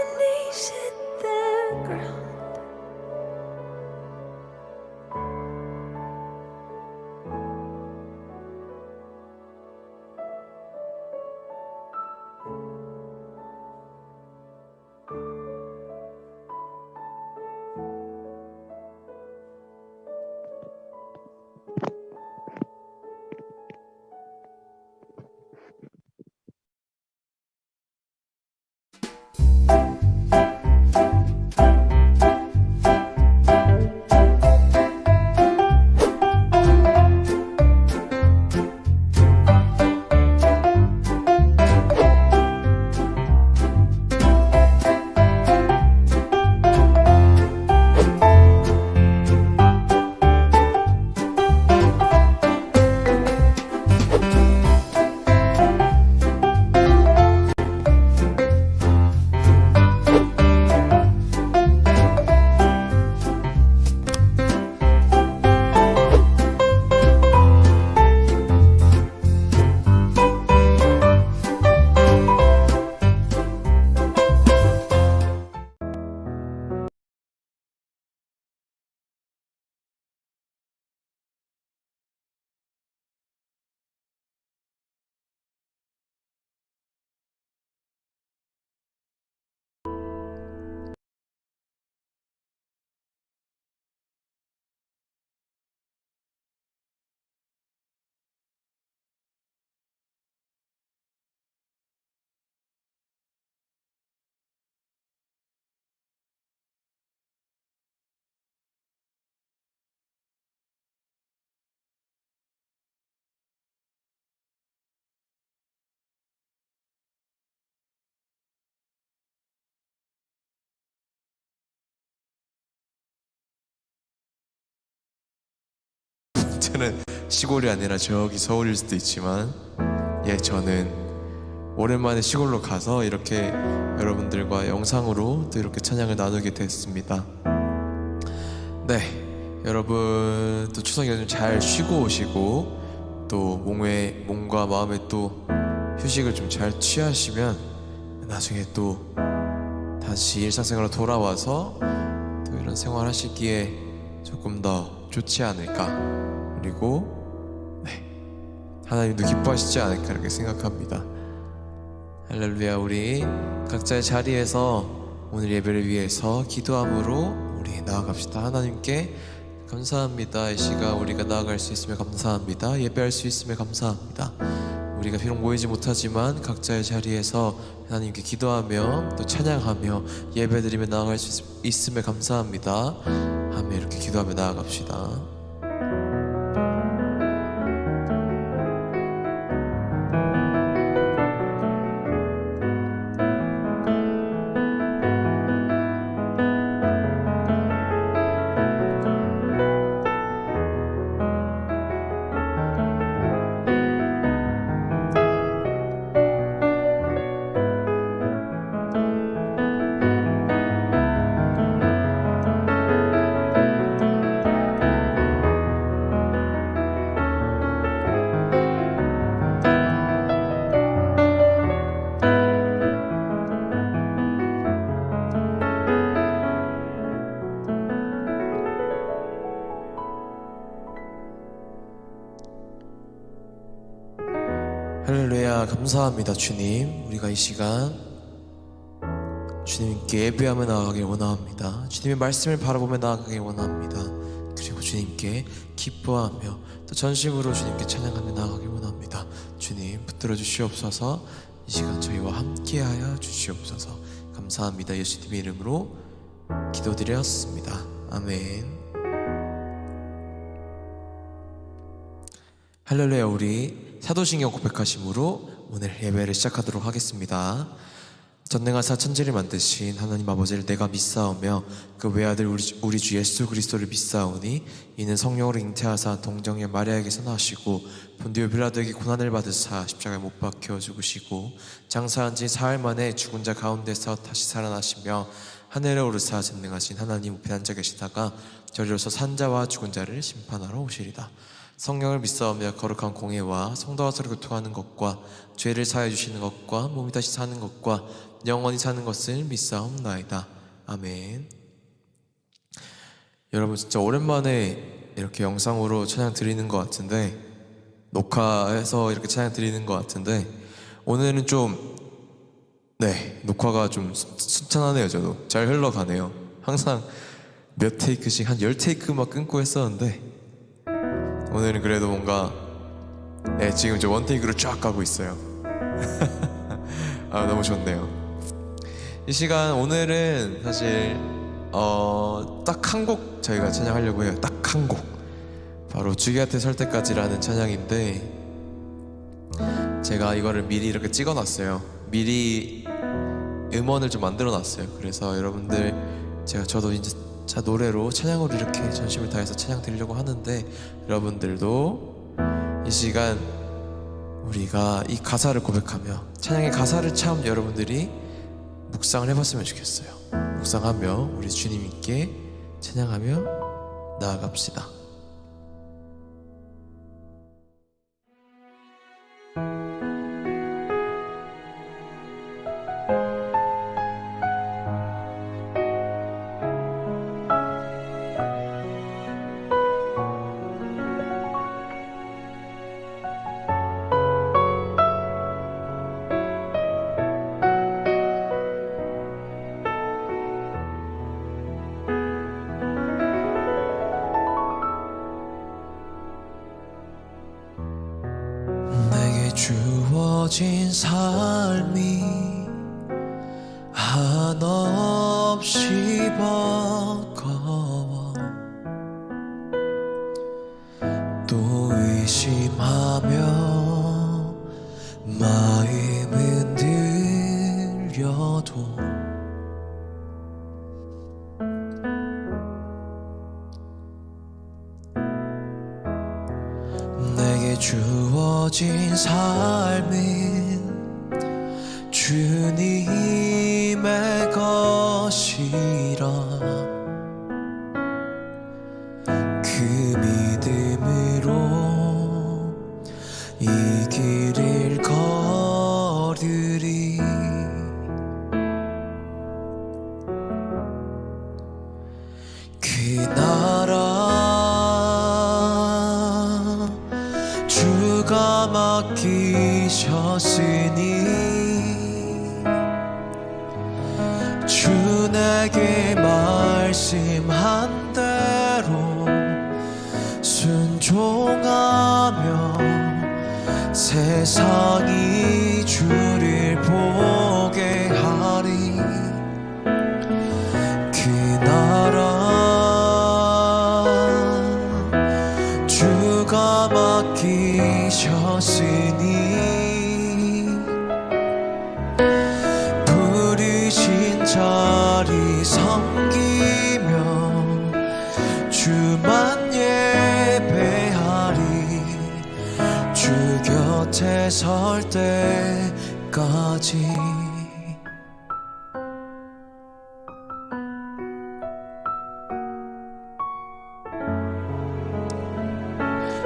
knees hit the ground. 저는 시골이 아니라 저기 서울일 수도 있지만 저는 오랜만에 시골로 가서 이렇게 여러분들과 영상으로 또 이렇게 찬양을 나누게 됐습니다. 네, 여러분 또 추석 연휴 잘 쉬고 오시고 또 몸과 마음에 또 휴식을 좀 잘 취하시면 나중에 또 다시 일상생활로 돌아와서 또 이런 생활 하시기에 조금 더 좋지 않을까, 그리고 하나님도 기뻐하시지 않을까 이렇게 생각합니다. 할렐루야. 우리 각자의 자리에서 오늘 예배를 위해서 기도함으로 우리 나아갑시다. 하나님께 감사합니다. 이 시간 우리가 나아갈 수 있음에 감사합니다. 예배할 수 있음에 감사합니다. 우리가 비록 모이지 못하지만 각자의 자리에서 하나님께 기도하며 또 찬양하며 예배드리며 나아갈 수 있음에 감사합니다 하며 이렇게 기도하며 나아갑시다. 할렐루야. 감사합니다 주님. 우리가 이 시간 주님께 예배하며 나아가길 원합니다. 주님의 말씀을 바라보며 나아가길 원합니다. 그리고 주님께 기뻐하며 또 전심으로 주님께 찬양하며 나아가길 원합니다. 주님 붙들어 주시옵소서. 이 시간 저희와 함께하여 주시옵소서. 감사합니다. 예수님의 이름으로 기도드렸습니다. 아멘. 할렐루야. 우리 사도신경 고백하심으로 오늘 예배를 시작하도록 하겠습니다. 전능하사 천지를 만드신 하나님 아버지를 내가 믿사오며 그 외아들 우리 주 예수 그리스도를 믿사오니 이는 성령으로 잉태하사 동정녀 마리아에게서 나시고 본디오 빌라도에게 고난을 받으사 십자가에 못 박혀 죽으시고 장사한 지 사흘 만에 죽은 자 가운데서 다시 살아나시며 하늘에 오르사 전능하신 하나님 우편 앉아 계시다가 저리로서 산자와 죽은 자를 심판하러 오시리다. 성령을 믿사오며 거룩한 공예와 성도와 서로 교통하는 것과 죄를 사하여 주시는 것과 몸이 다시 사는 것과 영원히 사는 것을 믿사옵나이다. 아멘. 여러분 진짜 오랜만에 이렇게 영상으로 찬양 드리는 것 같은데, 녹화해서 이렇게 찬양 드리는 것 같은데, 오늘은 좀 녹화가 좀 순탄하네요. 저도 잘 흘러가네요. 항상 몇 테이크씩 한 10테이크 막 끊고 했었는데, 오늘은 그래도 뭔가 지금 저 원테이크로 쫙 가고 있어요. 너무 좋네요. 이 시간 오늘은 사실 딱 한 곡 저희가 찬양하려고 해요. 딱 한 곡, 바로 주기 곁에 설 때까지라는 찬양인데, 제가 이거를 미리 이렇게 찍어놨어요. 미리 음원을 좀 만들어놨어요. 그래서 여러분들, 저도 이제 자 노래로 찬양으로 이렇게 전심을 다해서 찬양 드리려고 하는데, 여러분들도 이 시간 우리가 이 가사를 고백하며 찬양의 가사를 참 여러분들이 묵상을 해봤으면 좋겠어요. 묵상하며 우리 주님께 찬양하며 나아갑시다. 주어진 삶이 한없이 버거워 또 의심하며 마음은 흔들려도 내게 주어진 삶은 주님의 것이라 그 믿음으로 이 길을 걸으리. 그 나라 주가 맡기셨으니 주 내게 말씀한 대로 순종하며 세상이 주를 보게 하리. 그 나라 주가 맡기셨으니 부르신 자리 섬기며 주만 예배하리. 주 곁에 설 때까지.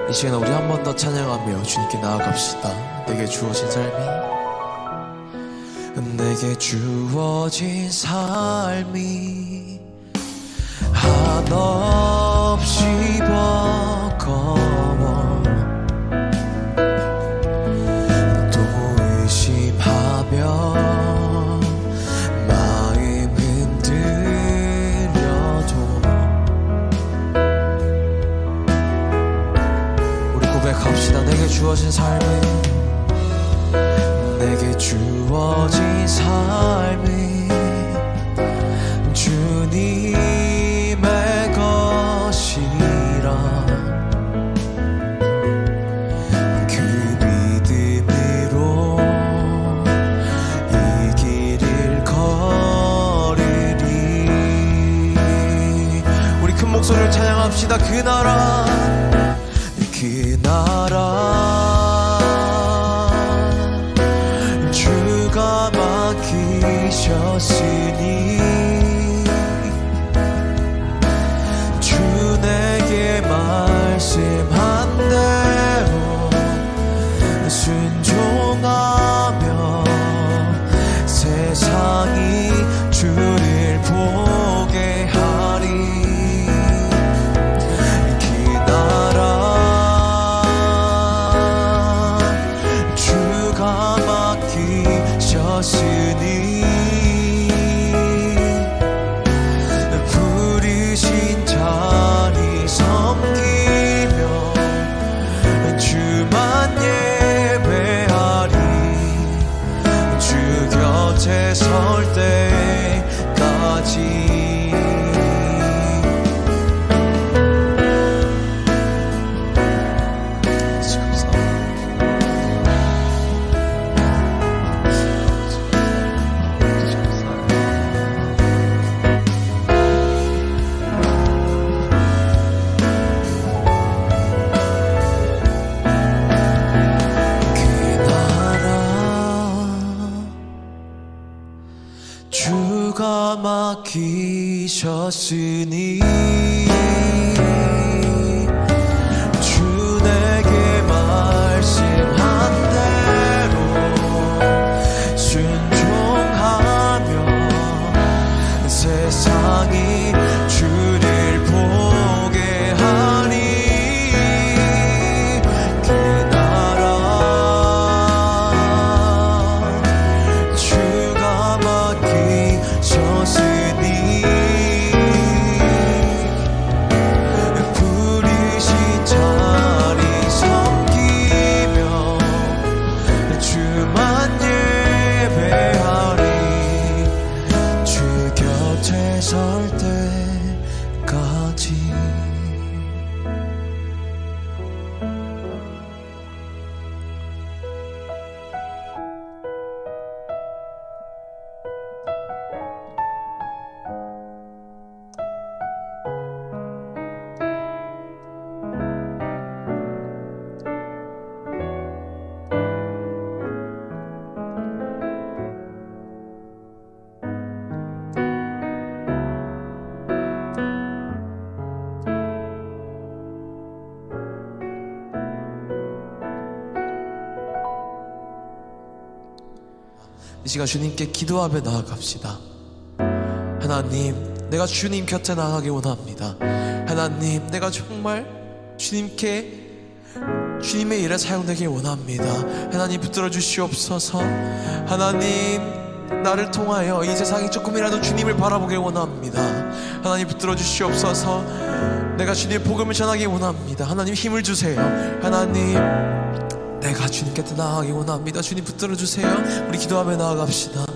이 시간 우리 한 번 더 찬양하며 주님께 나아갑시다. 내게 주어진 삶이 한없이 버거워 또 의심하며 마음 흔들려도 우리 고백합시다. 내게 주어진 삶은 주님의 것이라 그 믿음으로 이 길을 걸으리. 우리 큰 목소리로 찬양합시다. 그 나라 주가 맡기셨으니 주 내게 말씀한 대로 순종하며 세상이 주를 보게 하리. 그 나라 주가 맡기셨으니 부르신 자리 섬기며 주만 예배하리. 주 곁에 설 때까지. 주가 맡기셨으니 주 내게 말씀한 대로 순종하며 세상이 주를 보게 하니. 그 나라 주가 맡기셨으니 부르신 자리 섬기며 주만 예배하리. 주 곁에 설 때까지. 이 시간 주님께 기도하며 나아갑시다. 하나님, 내가 주님 곁에 나가기 원합니다. 하나님, 내가 정말 주님의 일에 사용되기 원합니다. 하나님, 붙들어 주시옵소서. 하나님, 나를 통하여 이 세상이 조금이라도 주님을 바라보기 원합니다. 하나님, 붙들어 주시옵소서. 내가 주님의 복음을 전하기 원합니다. 하나님, 힘을 주세요. 하나님, 내가 주님 곁에 나아가기 원합니다. 주님, 붙들어 주세요. 우리 기도하며 나아갑시다.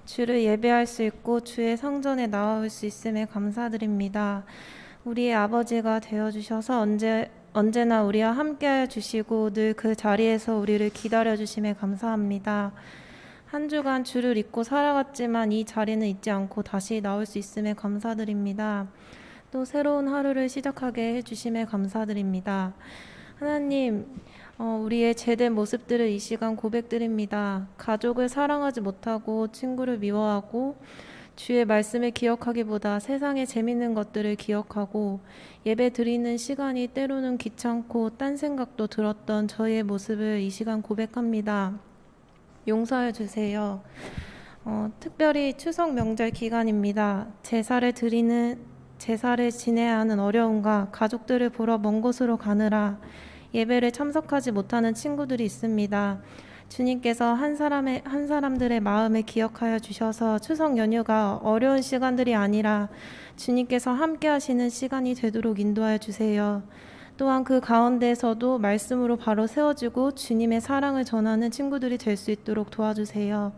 주를 예배할 수 있고 주의 성전에 나올 수 있음에 감사드립니다. 우리의 아버지가 되어주셔서 언제나 우리와 함께하여 주시고 늘 그 자리에서 우리를 기다려 주심에 감사합니다. 한 주간 주를 잊고 살아갔지만 이 자리는 잊지 않고 다시 나올 수 있음에 감사드립니다. 또 새로운 하루를 시작하게 해주심에 감사드립니다. 하나님, 우리의 제된 모습들을 이 시간 고백드립니다. 가족을 사랑하지 못하고 친구를 미워하고 주의 말씀을 기억하기보다 세상의 재밌는 것들을 기억하고 예배 드리는 시간이 때로는 귀찮고 딴 생각도 들었던 저희의 모습을 이 시간 고백합니다. 용서해 주세요. 특별히 추석 명절 기간입니다. 제사를 지내야 하는 어려움과 가족들을 보러 먼 곳으로 가느라 예배를 참석하지 못하는 친구들이 있습니다. 주님께서 한 사람들의 마음을 기억하여 주셔서 추석 연휴가 어려운 시간들이 아니라 주님께서 함께 하시는 시간이 되도록 인도하여 주세요. 또한 그 가운데에서도 말씀으로 바로 세워지고 주님의 사랑을 전하는 친구들이 될 수 있도록 도와주세요.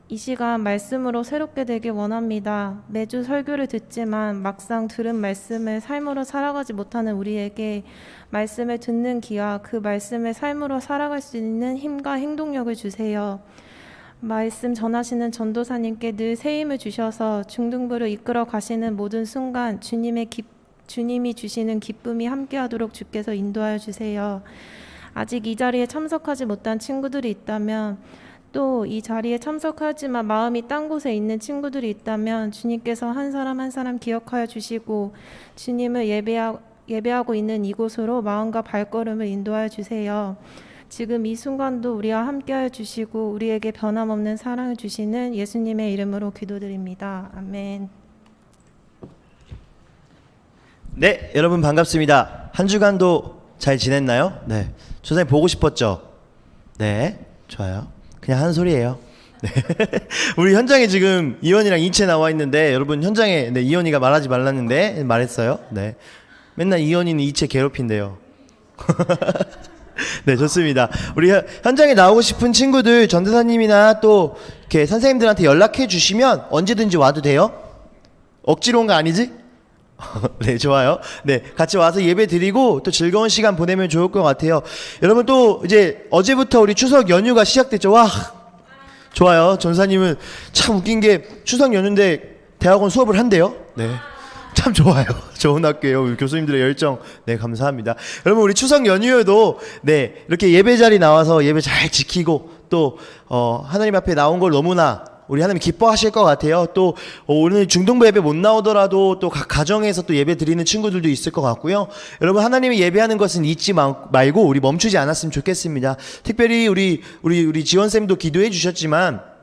이 시간 말씀으로 새롭게 되길 원합니다. 매주 설교를 듣지만 막상 들은 말씀을 삶으로 살아가지 못하는 우리에게 말씀을 듣는 기와 그 말씀을 삶으로 살아갈 수 있는 힘과 행동력을 주세요. 말씀 전하시는 전도사님께 늘 새 힘을 주셔서 중등부를 이끌어 가시는 모든 순간 주님이 주시는 기쁨이 함께하도록 주께서 인도하여 주세요. 아직 이 자리에 참석하지 못한 친구들이 있다면, 또 이 자리에 참석하지만 마음이 딴 곳에 있는 친구들이 있다면 주님께서 한 사람 한 사람 기억하여 주시고 주님을 예배하고 있는 이곳으로 마음과 발걸음을 인도하여 주세요. 지금 이 순간도 우리와 함께하여 주시고 우리에게 변함없는 사랑을 주시는 예수님의 이름으로 기도드립니다. 아멘. 네, 여러분 반갑습니다. 한 주간도 잘 지냈나요? 네, 조사님 보고 싶었죠? 네, 좋아요. 그냥 하는 소리예요. 네. 우리 현장에 지금 이원이랑 이채 나와 있는데, 여러분 현장에 이원이가 말하지 말랐는데 말했어요. 네, 맨날 이원이는 이채 괴롭힌대요. 네, 좋습니다. 우리 현장에 나오고 싶은 친구들 전도사님이나 또 이렇게 선생님들한테 연락해 주시면 언제든지 와도 돼요. 억지로 온 거 아니지? 네, 좋아요. 네, 같이 와서 예배 드리고 또 즐거운 시간 보내면 좋을 것 같아요. 여러분, 또 이제 어제부터 우리 추석 연휴가 시작됐죠. 와, 좋아요. 전사님은 참 웃긴 게 추석 연휴인데 대학원 수업을 한대요. 네, 참 좋아요. 좋은 학교예요. 우리 교수님들의 열정, 네, 감사합니다. 여러분, 우리 추석 연휴에도 네, 이렇게 예배 자리 나와서 예배 잘 지키고 또 하나님 앞에 나온 걸 너무나 우리 하나님 기뻐하실 것 같아요. 또 오늘 중동부 예배 못 나오더라도 또 각 가정에서 또 예배 드리는 친구들도 있을 것 같고요. 여러분, 하나님이 예배하는 것은 잊지 말고 우리 멈추지 않았으면 좋겠습니다. 특별히 우리 지원쌤도 기도해 주셨지만,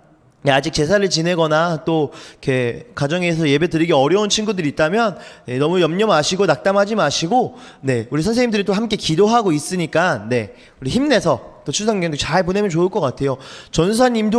아직 제사를 지내거나 또 이렇게 가정에서 예배 드리기 어려운 친구들이 있다면 네, 너무 염려 마시고 낙담하지 마시고, 네, 우리 선생님들이 또 함께 기도하고 있으니까 네, 우리 힘내서 또 추석 연휴 잘 보내면 좋을 것 같아요. 전사님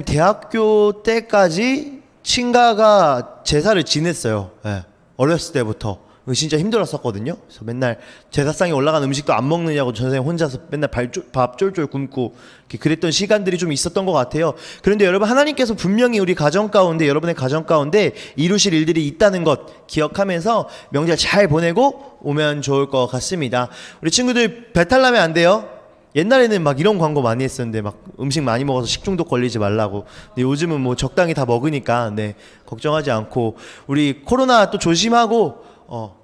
대학교 때까지 친가가 제사를 지냈어요. 네, 어렸을 때부터. 진짜 힘들었었거든요. 그래서 맨날 제사상에 올라간 음식도 안 먹느냐고 전사님 혼자서 맨날 밥 쫄쫄 굶고 그랬던 시간들이 좀 있었던 것 같아요. 그런데 여러분, 하나님께서 분명히 우리 가정 가운데, 여러분의 가정 가운데 이루실 일들이 있다는 것 기억하면서 명절 잘 보내고 오면 좋을 것 같습니다. 우리 친구들 배탈 나면 안 돼요. 옛날에는 막 이런 광고 많이 했었는데, 막 음식 많이 먹어서 식중독 걸리지 말라고. 근데 요즘은 뭐 적당히 다 먹으니까 네, 걱정하지 않고, 우리 코로나 또 조심하고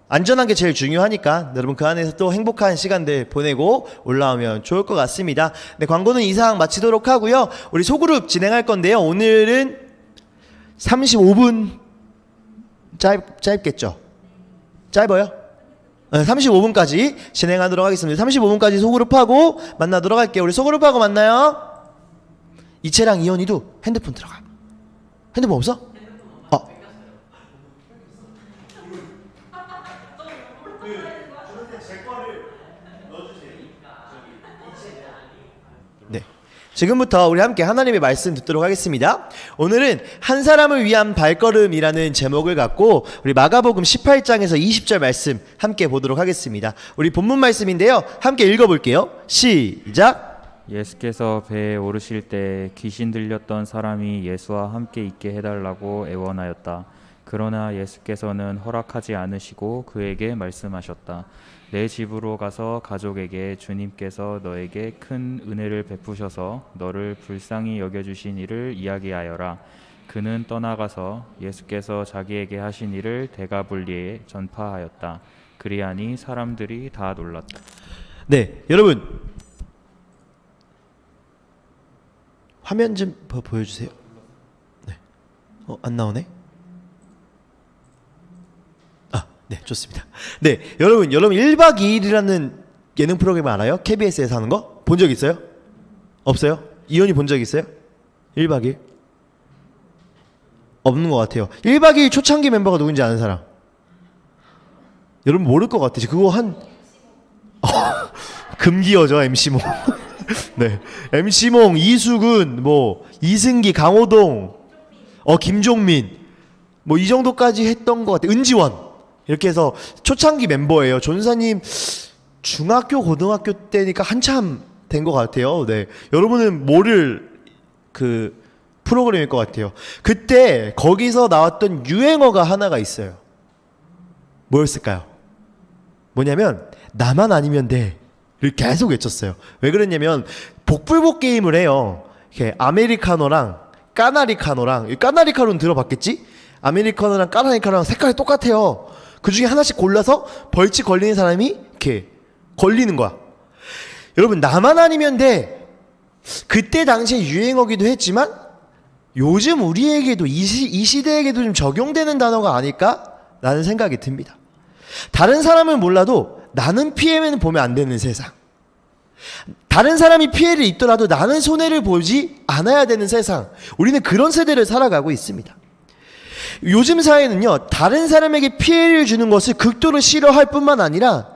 안전한 게 제일 중요하니까 여러분 그 안에서 또 행복한 시간들 보내고 올라오면 좋을 것 같습니다. 네, 광고는 이상 마치도록 하고요. 우리 소그룹 진행할 건데요. 오늘은 35분 짧겠죠? 짧아요? 35분까지 진행하도록 하겠습니다. 35분까지 소그룹하고 만나도록 할게요. 우리 소그룹하고 만나요. 이채랑 이현이도 핸드폰 들어가. 핸드폰 없어? 네, 지금부터 우리 함께 하나님의 말씀 듣도록 하겠습니다. 오늘은 한 사람을 위한 발걸음이라는 제목을 갖고 우리 마가복음 18장에서 20절 말씀 함께 보도록 하겠습니다. 우리 본문 말씀인데요, 함께 읽어볼게요. 시작. 예수께서 배에 오르실 때 귀신 들렸던 사람이 예수와 함께 있게 해달라고 애원하였다. 그러나 예수께서는 허락하지 않으시고 그에게 말씀하셨다. 내 집으로 가서 가족에게 주님께서 너에게 큰 은혜를 베푸셔서 너를 불쌍히 여겨주신 일을 이야기하여라. 그는 떠나가서 예수께서 자기에게 하신 일을 대가불리에 전파하였다. 그리하니 사람들이 다 놀랐다. 네, 여러분 화면 좀 보여주세요. 네, 안 나오네. 네, 좋습니다. 네, 여러분 1박 2일이라는 예능 프로그램 알아요? KBS에서 하는 거? 본 적 있어요? 없어요? 이현이 본 적 있어요? 1박 2일? 없는 것 같아요. 1박 2일 초창기 멤버가 누군지 아는 사람? 여러분 모를 것 같아요. 그거 금기어죠, MC몽. 네, MC몽, 이수근, 뭐 이승기, 강호동, 김종민, 뭐 이 정도까지 했던 것 같아요. 은지원. 이렇게 해서 초창기 멤버예요. 전사님 중학교 고등학교 때니까 한참 된 것 같아요. 네, 여러분은 모를 그 프로그램일 것 같아요. 그때 거기서 나왔던 유행어가 하나가 있어요. 뭐였을까요? 뭐냐면 나만 아니면 돼를 계속 외쳤어요. 왜 그랬냐면 복불복 게임을 해요. 이렇게 아메리카노랑 까나리카노랑, 까나리카노는 들어봤겠지? 아메리카노랑 까나리카노랑 색깔이 똑같아요. 그 중에 하나씩 골라서 벌칙 걸리는 사람이 이렇게 걸리는 거야. 여러분, 나만 아니면 돼. 그때 당시에 유행어기도 했지만 요즘 우리에게도 이 시대에게도 좀 적용되는 단어가 아닐까라는 생각이 듭니다. 다른 사람은 몰라도 나는 피해는 보면 안 되는 세상. 다른 사람이 피해를 입더라도 나는 손해를 보지 않아야 되는 세상. 우리는 그런 세대를 살아가고 있습니다. 요즘 사회는요, 다른 사람에게 피해를 주는 것을 극도로 싫어할 뿐만 아니라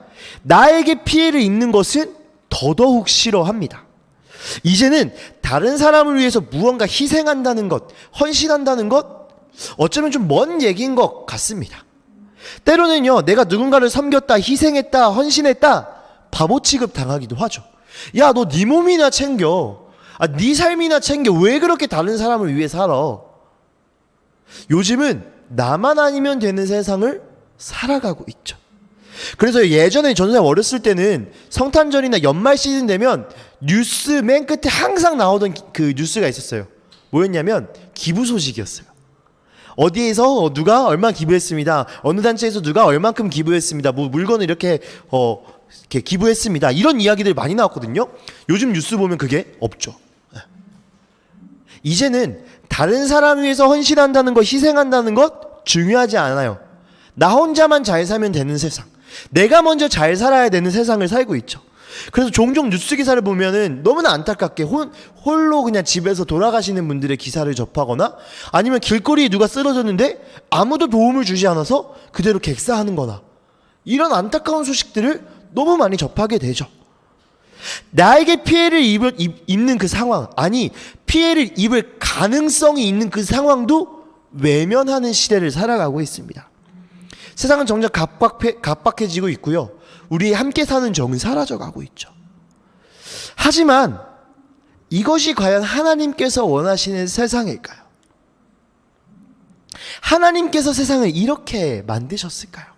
나에게 피해를 입는 것은 더더욱 싫어합니다. 이제는 다른 사람을 위해서 무언가 희생한다는 것, 헌신한다는 것, 어쩌면 좀 먼 얘기인 것 같습니다. 때로는요, 내가 누군가를 섬겼다, 희생했다, 헌신했다, 바보 취급 당하기도 하죠. 야, 너 네 몸이나 챙겨. 네 삶이나 챙겨. 왜 그렇게 다른 사람을 위해 살아? 요즘은 나만 아니면 되는 세상을 살아가고 있죠. 그래서 예전에 전선생 어렸을 때는 성탄절이나 연말 시즌 되면 뉴스 맨 끝에 항상 나오던 그 뉴스가 있었어요. 뭐였냐면 기부 소식이었어요. 어디에서 누가 얼마 기부했습니다. 어느 단체에서 누가 얼만큼 기부했습니다. 뭐 물건을 이렇게 기부했습니다. 이런 이야기들 많이 나왔거든요. 요즘 뉴스 보면 그게 없죠. 이제는 다른 사람 위해서 헌신한다는 것, 희생한다는 것 중요하지 않아요. 나 혼자만 잘 살면 되는 세상, 내가 먼저 잘 살아야 되는 세상을 살고 있죠. 그래서 종종 뉴스 기사를 보면은 너무나 안타깝게 홀로 그냥 집에서 돌아가시는 분들의 기사를 접하거나, 아니면 길거리에 누가 쓰러졌는데 아무도 도움을 주지 않아서 그대로 객사하는 거나, 이런 안타까운 소식들을 너무 많이 접하게 되죠. 나에게 피해를 입는 그 상황, 아니 피해를 입을 가능성이 있는 그 상황도 외면하는 시대를 살아가고 있습니다. 세상은 점점 각박해지고 있고요. 우리 함께 사는 정은 사라져가고 있죠. 하지만 이것이 과연 하나님께서 원하시는 세상일까요? 하나님께서 세상을 이렇게 만드셨을까요?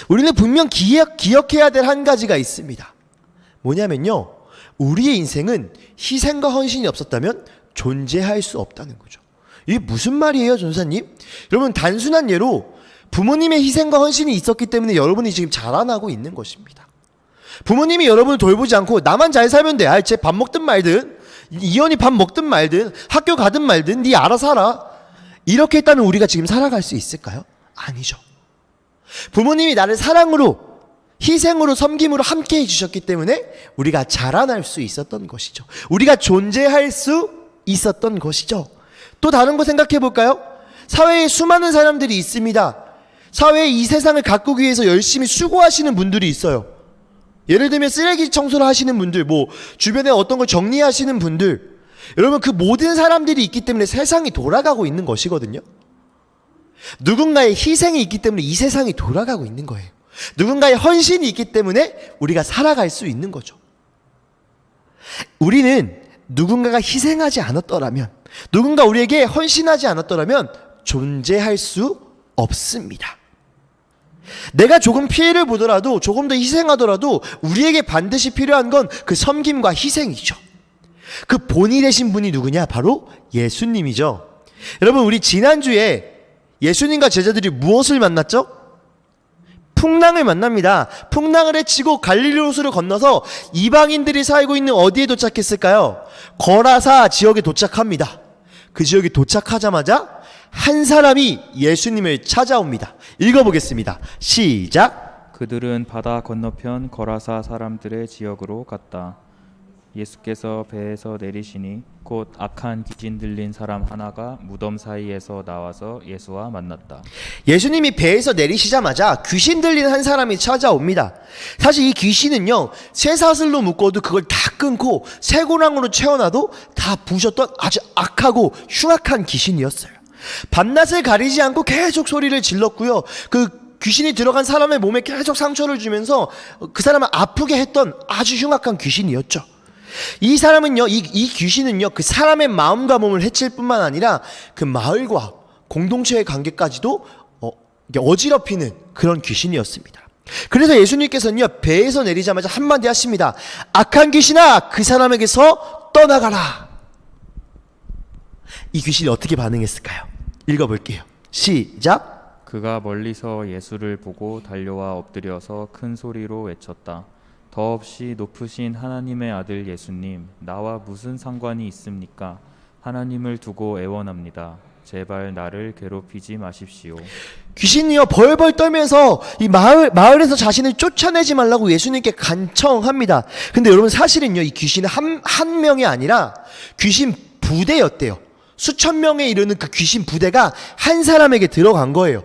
우리는 분명 기억해야 될 한 가지가 있습니다. 뭐냐면요, 우리의 인생은 희생과 헌신이 없었다면 존재할 수 없다는 거죠. 이게 무슨 말이에요, 전사님? 여러분, 단순한 예로 부모님의 희생과 헌신이 있었기 때문에 여러분이 지금 자라나고 있는 것입니다. 부모님이 여러분을 돌보지 않고 나만 잘 살면 돼. 쟤 밥 먹든 말든, 이현이 밥 먹든 말든, 학교 가든 말든 네 알아서 하라, 이렇게 했다면 우리가 지금 살아갈 수 있을까요? 아니죠. 부모님이 나를 사랑으로, 희생으로, 섬김으로 함께 해주셨기 때문에 우리가 자라날 수 있었던 것이죠. 우리가 존재할 수 있었던 것이죠. 또 다른 거 생각해 볼까요? 사회에 수많은 사람들이 있습니다. 사회에 이 세상을 가꾸기 위해서 열심히 수고하시는 분들이 있어요. 예를 들면 쓰레기 청소를 하시는 분들, 뭐 주변에 어떤 걸 정리하시는 분들, 여러분, 그 모든 사람들이 있기 때문에 세상이 돌아가고 있는 것이거든요. 누군가의 희생이 있기 때문에 이 세상이 돌아가고 있는 거예요. 누군가의 헌신이 있기 때문에 우리가 살아갈 수 있는 거죠. 우리는 누군가가 희생하지 않았더라면, 누군가 우리에게 헌신하지 않았더라면 존재할 수 없습니다. 내가 조금 피해를 보더라도, 조금 더 희생하더라도 우리에게 반드시 필요한 건 그 섬김과 희생이죠. 그 본이 되신 분이 누구냐? 바로 예수님이죠. 여러분, 우리 지난주에 예수님과 제자들이 무엇을 만났죠? 풍랑을 만납니다. 풍랑을 헤치고 갈릴리 호수를 건너서 이방인들이 살고 있는 어디에 도착했을까요? 거라사 지역에 도착합니다. 그 지역에 도착하자마자 한 사람이 예수님을 찾아옵니다. 읽어보겠습니다. 시작. 그들은 바다 건너편 거라사 사람들의 지역으로 갔다. 예수께서 배에서 내리시니 곧 악한 귀신 들린 사람 하나가 무덤 사이에서 나와서 예수와 만났다. 예수님이 배에서 내리시자마자 귀신 들린 한 사람이 찾아옵니다. 사실 이 귀신은요, 쇠사슬로 묶어도 그걸 다 끊고 쇠고랑으로 채워놔도 다 부셨던 아주 악하고 흉악한 귀신이었어요. 밤낮을 가리지 않고 계속 소리를 질렀고요, 그 귀신이 들어간 사람의 몸에 계속 상처를 주면서 그 사람을 아프게 했던 아주 흉악한 귀신이었죠. 이 사람은요, 이 귀신은요, 그 사람의 마음과 몸을 해칠 뿐만 아니라 그 마을과 공동체의 관계까지도 어지럽히는 그런 귀신이었습니다. 그래서 예수님께서는요, 배에서 내리자마자 한마디 하십니다. 악한 귀신아, 그 사람에게서 떠나가라. 이 귀신이 어떻게 반응했을까요? 읽어볼게요. 시작. 그가 멀리서 예수를 보고 달려와 엎드려서 큰 소리로 외쳤다. 더없이 높으신 하나님의 아들 예수님, 나와 무슨 상관이 있습니까? 하나님을 두고 애원합니다. 제발 나를 괴롭히지 마십시오. 귀신이요 벌벌 떨면서 이 마을에서 자신을 쫓아내지 말라고 예수님께 간청합니다. 근데 여러분 사실은요 이 귀신은 한 명이 아니라 귀신 부대였대요. 수천 명에 이르는 그 귀신 부대가 한 사람에게 들어간 거예요.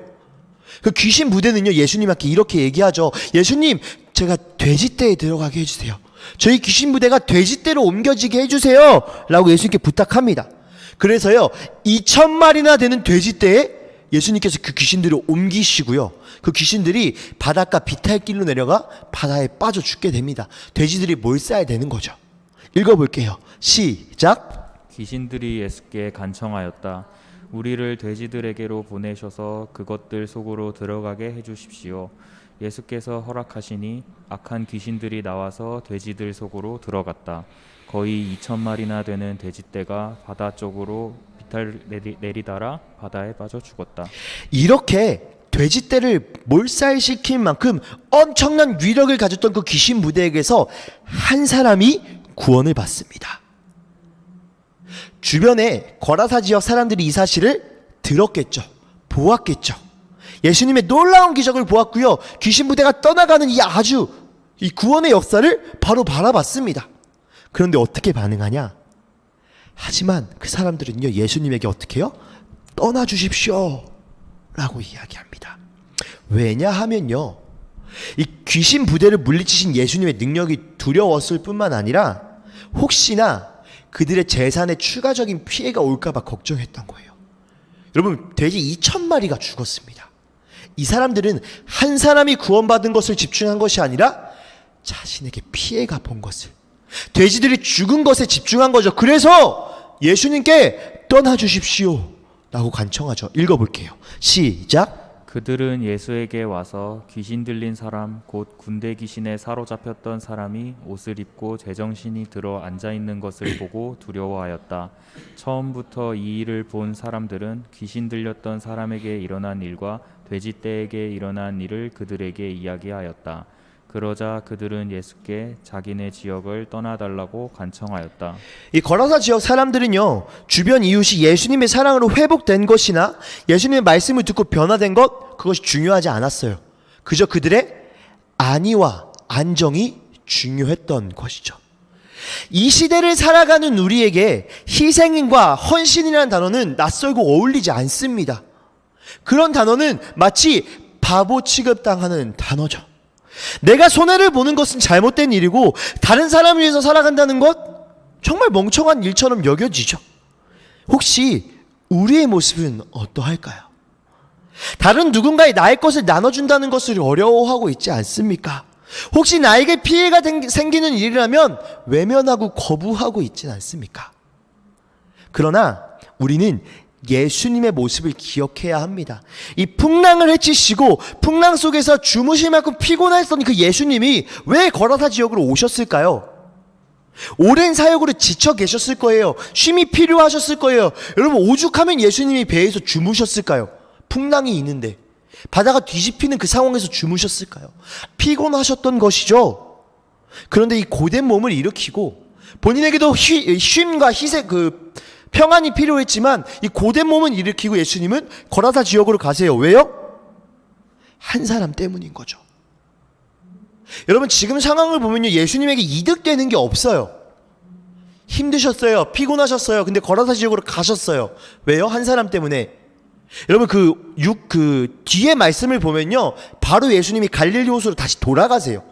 그 귀신 부대는요 예수님한테 이렇게 얘기하죠. 예수님, 제가 돼지떼에 들어가게 해주세요. 저희 귀신 부대가 돼지떼로 옮겨지게 해주세요 라고 예수님께 부탁합니다. 그래서요 2,000마리나 되는 돼지떼에 예수님께서 그 귀신들을 옮기시고요, 그 귀신들이 바닷가 비탈길로 내려가 바다에 빠져 죽게 됩니다. 돼지들이 몰살야 되는 거죠. 읽어볼게요. 시작. 귀신들이 예수께 간청하였다. 우리를 돼지들에게로 보내셔서 그것들 속으로 들어가게 해주십시오. 예수께서 허락하시니 악한 귀신들이 나와서 돼지들 속으로 들어갔다. 거의 2,000마리나 되는 돼지떼가 바다 쪽으로 비탈 내리다라 바다에 빠져 죽었다. 이렇게 돼지떼를 몰살시킨 만큼 엄청난 위력을 가졌던 그 귀신 무대에게서 한 사람이 구원을 받습니다. 주변에 거라사 지역 사람들이 이 사실을 들었겠죠. 보았겠죠. 예수님의 놀라운 기적을 보았고요. 귀신 부대가 떠나가는 이 구원의 역사를 바로 바라봤습니다. 그런데 어떻게 반응하냐? 하지만 그 사람들은요 예수님에게 어떻게 해요? 떠나주십시오 라고 이야기합니다. 왜냐하면요 이 귀신 부대를 물리치신 예수님의 능력이 두려웠을 뿐만 아니라 혹시나 그들의 재산에 추가적인 피해가 올까봐 걱정했던 거예요. 여러분 돼지 2,000마리가 죽었습니다. 이 사람들은 한 사람이 구원받은 것을 집중한 것이 아니라 자신에게 피해가 본 것을, 돼지들이 죽은 것에 집중한 거죠. 그래서 예수님께 떠나주십시오 라고 간청하죠. 읽어볼게요. 시작. 그들은 예수에게 와서 귀신 들린 사람 곧 군대 귀신에 사로잡혔던 사람이 옷을 입고 제정신이 들어 앉아있는 것을 보고 두려워하였다. 처음부터 이 일을 본 사람들은 귀신 들렸던 사람에게 일어난 일과 돼지떼에게 일어난 일을 그들에게 이야기하였다. 그러자 그들은 예수께 자기네 지역을 떠나달라고 간청하였다. 이 거라사 지역 사람들은요 주변 이웃이 예수님의 사랑으로 회복된 것이나 예수님의 말씀을 듣고 변화된 것, 그것이 중요하지 않았어요. 그저 그들의 안위와 안정이 중요했던 것이죠. 이 시대를 살아가는 우리에게 희생과 헌신이라는 단어는 낯설고 어울리지 않습니다. 그런 단어는 마치 바보 취급당하는 단어죠. 내가 손해를 보는 것은 잘못된 일이고 다른 사람을 위해서 살아간다는 것 정말 멍청한 일처럼 여겨지죠. 혹시 우리의 모습은 어떠할까요? 다른 누군가의 나의 것을 나눠준다는 것을 어려워하고 있지 않습니까? 혹시 나에게 피해가 생기는 일이라면 외면하고 거부하고 있지 않습니까? 그러나 우리는 예수님의 모습을 기억해야 합니다. 이 풍랑을 헤치시고 풍랑 속에서 주무실 만큼 피곤했던 그 예수님이 왜 거라사 지역으로 오셨을까요? 오랜 사역으로 지쳐 계셨을 거예요. 쉼이 필요하셨을 거예요. 여러분 오죽하면 예수님이 배에서 주무셨을까요? 풍랑이 있는데 바다가 뒤집히는 그 상황에서 주무셨을까요? 피곤하셨던 것이죠. 그런데 이 고된 몸을 일으키고 본인에게도 쉼과 희생, 평안이 필요했지만 이 고된 몸은 일으키고 예수님은 거라사 지역으로 가세요. 왜요? 한 사람 때문인 거죠. 여러분 지금 상황을 보면요 예수님에게 이득되는 게 없어요. 힘드셨어요. 피곤하셨어요. 근데 거라사 지역으로 가셨어요. 왜요? 한 사람 때문에. 여러분 그 뒤에 말씀을 보면요 바로 예수님이 갈릴리 호수로 다시 돌아가세요.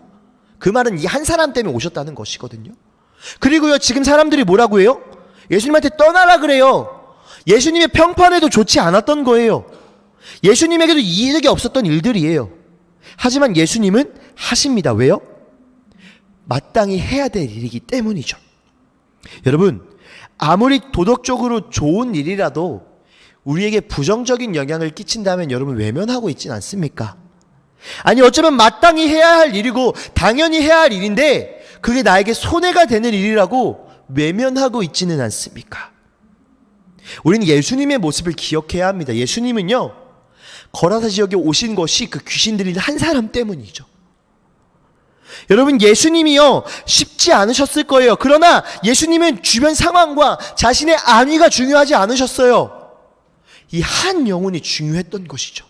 그 말은 이 한 사람 때문에 오셨다는 것이거든요. 그리고요 지금 사람들이 뭐라고 해요? 예수님한테 떠나라 그래요. 예수님의 평판에도 좋지 않았던 거예요. 예수님에게도 이익이 없었던 일들이에요. 하지만 예수님은 하십니다. 왜요? 마땅히 해야 될 일이기 때문이죠. 여러분 아무리 도덕적으로 좋은 일이라도 우리에게 부정적인 영향을 끼친다면 여러분 외면하고 있진 않습니까? 아니 어쩌면 마땅히 해야 할 일이고 당연히 해야 할 일인데 그게 나에게 손해가 되는 일이라고 외면하고 있지는 않습니까? 우리는 예수님의 모습을 기억해야 합니다. 예수님은요, 거라사 지역에 오신 것이 그 귀신 들린 한 사람 때문이죠. 여러분, 예수님이요 쉽지 않으셨을 거예요. 그러나 예수님은 주변 상황과 자신의 안위가 중요하지 않으셨어요. 이 한 영혼이 중요했던 것이죠.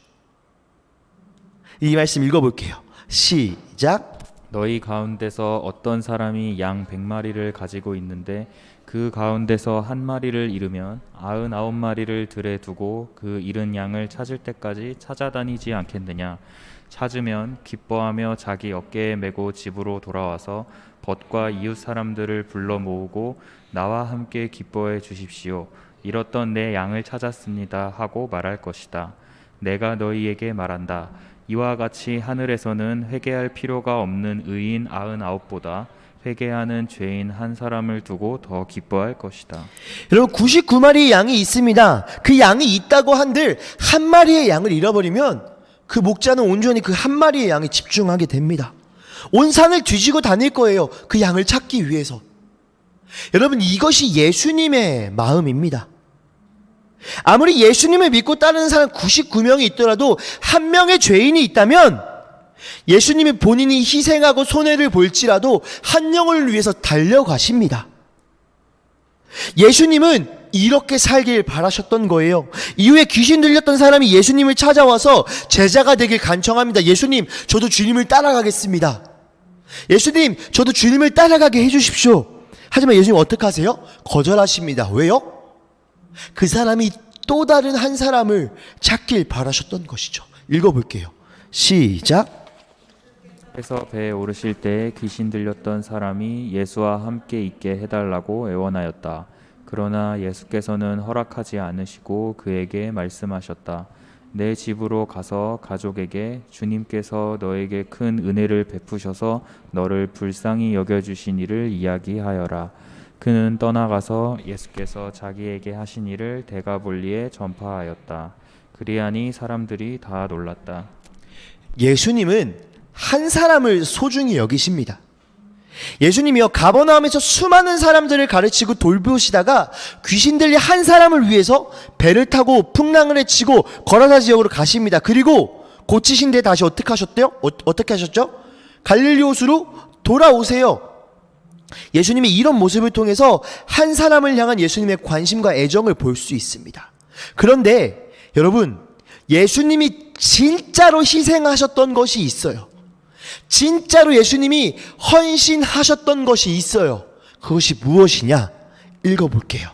이 말씀 읽어볼게요. 시작. 너희 가운데서 어떤 사람이 양 100마리를 가지고 있는데 그 가운데서 한 마리를 잃으면 99마리를 들에 두고 그 잃은 양을 찾을 때까지 찾아다니지 않겠느냐. 찾으면 기뻐하며 자기 어깨에 메고 집으로 돌아와서 벗과 이웃 사람들을 불러 모으고 나와 함께 기뻐해 주십시오. 잃었던 내 양을 찾았습니다 하고 말할 것이다. 내가 너희에게 말한다. 이와 같이 하늘에서는 회개할 필요가 없는 의인 99보다 회개하는 죄인 한 사람을 두고 더 기뻐할 것이다. 여러분, 99마리의 양이 있습니다. 그 양이 있다고 한들 한 마리의 양을 잃어버리면 그 목자는 온전히 그 한 마리의 양에 집중하게 됩니다. 온 산을 뒤지고 다닐 거예요. 그 양을 찾기 위해서. 여러분, 이것이 예수님의 마음입니다. 아무리 예수님을 믿고 따르는 사람 99명이 있더라도 한 명의 죄인이 있다면 예수님이 본인이 희생하고 손해를 볼지라도 한 영혼을 위해서 달려가십니다. 예수님은 이렇게 살길 바라셨던 거예요. 이후에 귀신 들렸던 사람이 예수님을 찾아와서 제자가 되길 간청합니다. 예수님, 저도 주님을 따라가겠습니다. 예수님, 저도 주님을 따라가게 해주십시오. 하지만 예수님 어떻게 하세요? 거절하십니다. 왜요? 그 사람이 또 다른 한 사람을 찾길 바라셨던 것이죠. 읽어볼게요. 시작. 그래서 배에 오르실 때 귀신 들렸던 사람이 예수와 함께 있게 해달라고 애원하였다. 그러나 예수께서는 허락하지 않으시고 그에게 말씀하셨다. 내 집으로 가서 가족에게 주님께서 너에게 큰 은혜를 베푸셔서 너를 불쌍히 여겨주신 일을 이야기하여라. 그는 떠나가서 예수께서 자기에게 하신 일을 데가볼리에 전파하였다. 그리하니 사람들이 다 놀랐다. 예수님은 한 사람을 소중히 여기십니다. 예수님이요, 가버나움에서 수많은 사람들을 가르치고 돌보시다가 귀신 들린 한 사람을 위해서 배를 타고 풍랑을 헤치고 거라사 지역으로 가십니다. 그리고 고치신 뒤에 다시 어떻게 하셨대요? 어떻게 하셨죠? 갈릴리 호수로 돌아오세요. 예수님이 이런 모습을 통해서 한 사람을 향한 예수님의 관심과 애정을 볼 수 있습니다. 그런데 여러분, 예수님이 진짜로 희생하셨던 것이 있어요. 진짜로 예수님이 헌신하셨던 것이 있어요. 그것이 무엇이냐? 읽어볼게요.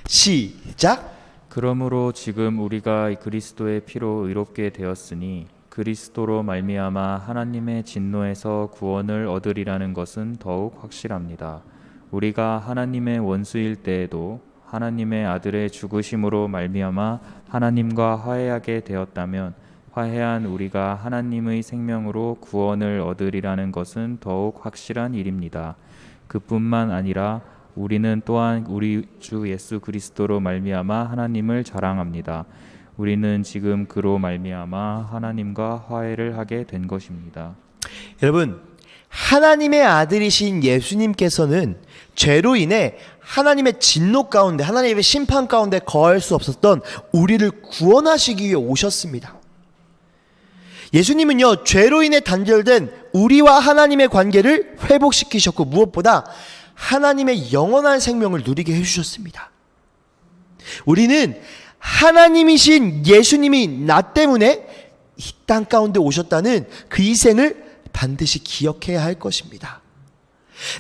시작. 그러므로 지금 우리가 그리스도의 피로 의롭게 되었으니 그리스도로 말미암아 하나님의 진노에서 구원을 얻으리라는 것은 더욱 확실합니다. 우리가 하나님의 원수일 때에도 하나님의 아들의 죽으심으로 말미암아 하나님과 화해하게 되었다면 화해한 우리가 하나님의 생명으로 구원을 얻으리라는 것은 더욱 확실한 일입니다. 그뿐만 아니라 우리는 또한 우리 주 예수 그리스도로 말미암아 하나님을 자랑합니다. 우리는 지금 그로 말미암아 하나님과 화해를 하게 된 것입니다. 여러분, 하나님의 아들이신 예수님께서는 죄로 인해 하나님의 진노 가운데, 하나님의 심판 가운데 거할 수 없었던 우리를 구원하시기 위해 오셨습니다. 예수님은요, 죄로 인해 단절된 우리와 하나님의 관계를 회복시키셨고, 무엇보다 하나님의 영원한 생명을 누리게 해주셨습니다. 우리는 하나님이신 예수님이 나 때문에 이 땅 가운데 오셨다는 그 희생을 반드시 기억해야 할 것입니다.